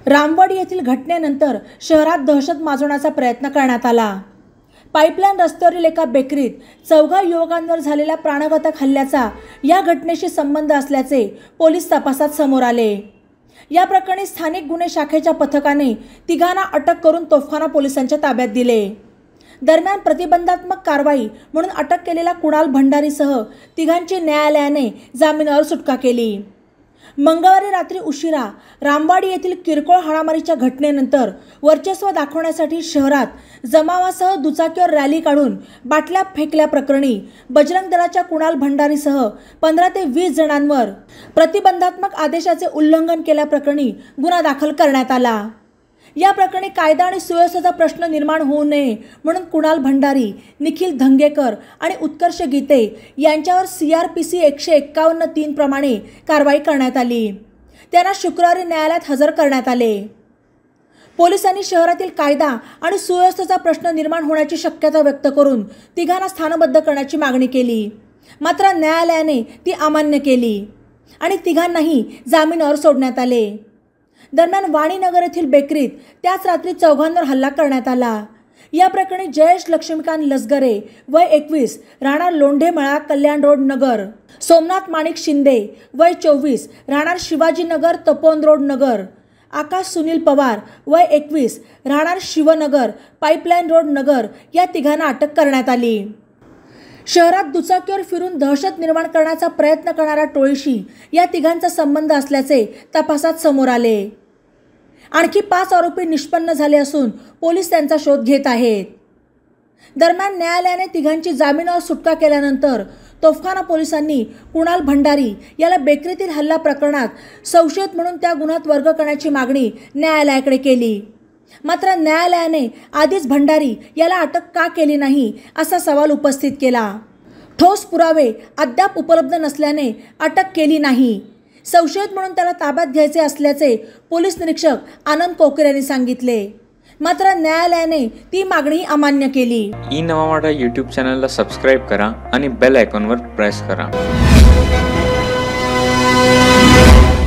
रामवाडी येथील घटनेनंतर शहरात दहशत माजवण्याचा प्रयत्न करण्यात आला। पाईपलाईन रस्त्यावरील एका बेकरीत 14 युवकांवर झालेल्या प्राणघातक हल्ल्याचा या घटनेशी संबंध असल्याचे पोलीस तपासात समोर आले। या प्रकरणी स्थानिक गुन्हे शाखेच्या पथकाने तिघांना अटक करून तोफखाना पोलिसांच्या ताब्यात दिले। दरम्यान प्रतिबंधात्मक कारवाई म्हणून अटक केलेल्या कुणाल भंडारीसह तिघांची न्यायालयाने जामीनावर सुटका केली। मंगळवारी रात्री उशिरा रामवाडी येथील किरकोळ हाणामारीच्या घटनेनंतर वर्चस्व दाखवण्यासाठी शहरात जमावासह दुचाकीवर रॅली काढून बाटल्या फेकल्याप्रकरणी बजरंग दलाच्या कुणाल भंडारीसह 15 ते 20 जणांवर प्रतिबंधात्मक आदेशाचे उल्लंघन केल्याप्रकरणी गुन्हा दाखल करण्यात आला। या प्रकरणी कायदा आणि सुव्यवस्थेचा प्रश्न निर्माण होऊ नये म्हणून कुणाल भंडारी, निखिल धंगेकर आणि उत्कर्ष गीते यांच्यावर CRPC 151(3) प्रमाणे कारवाई करण्यात आली। त्यांना शुक्रवारी न्यायालयात हजर करण्यात आले। पोलिसांनी शहरातील कायदा आणि सुव्यवस्थेचा प्रश्न निर्माण होण्याची शक्यता व्यक्त करून तिघांना स्थानबद्ध करण्याची मागणी केली, मात्र न्यायालयाने ती अमान्य केली आणि तिघांनाही जामीनावर सोडण्यात आले। दरम्यान वाणीनगर येथील बेकरीत त्याच रात्री 14 हल्ला करण्यात आला। या प्रकरणी जयेश लक्ष्मीकांत लसगरे वय 21 राहणार लोंढेमळा कल्याण रोड नगर, सोमनाथ माणिक शिंदे वय 24 राहणार शिवाजीनगर तपोवन रोड नगर, आकाश सुनील पवार वय 21 राहणार शिवनगर पाईपलाईन रोड नगर या तिघांना अटक करण्यात आली। शहरात दुचाकीवर फिरून दहशत निर्माण करण्याचा प्रयत्न करणाऱ्या टोळीशी या तिघांचा संबंध असल्याचे तपासात समोर आले। आणखी 5 आरोपी निष्पन्न झाले असून पोलीस त्यांचा शोध घेत आहेत। दरम्यान न्यायालयाने तिघांची जामीनावर सुटका केल्यानंतर तोफखाना पोलिसांनी कुणाल भंडारी याला बेकरीतील हल्ला प्रकरणात संशयित म्हणून त्या गुन्ह्यात वर्ग करण्याची मागणी न्यायालयाकडे केली, मात्र न्यायालयाने आधीच भंडारी याला अटक का केली नाही असा सवाल उपस्थित केला। ठोस पुरावे अद्याप उपलब्ध नसल्याने अटक केली नाही, संशयित म्हणून त्याला ताब्यात घ्यायचे असल्याचे पोलीस निरीक्षक आनंद कोकर यांनी सांगितले, मात्र न्यायालयाने ती मागणी अमान्य केली। ई नवा मराठा YouTube चॅनलला सबस्क्राइब करा आणि बेल आयकॉनवर प्रेस करा।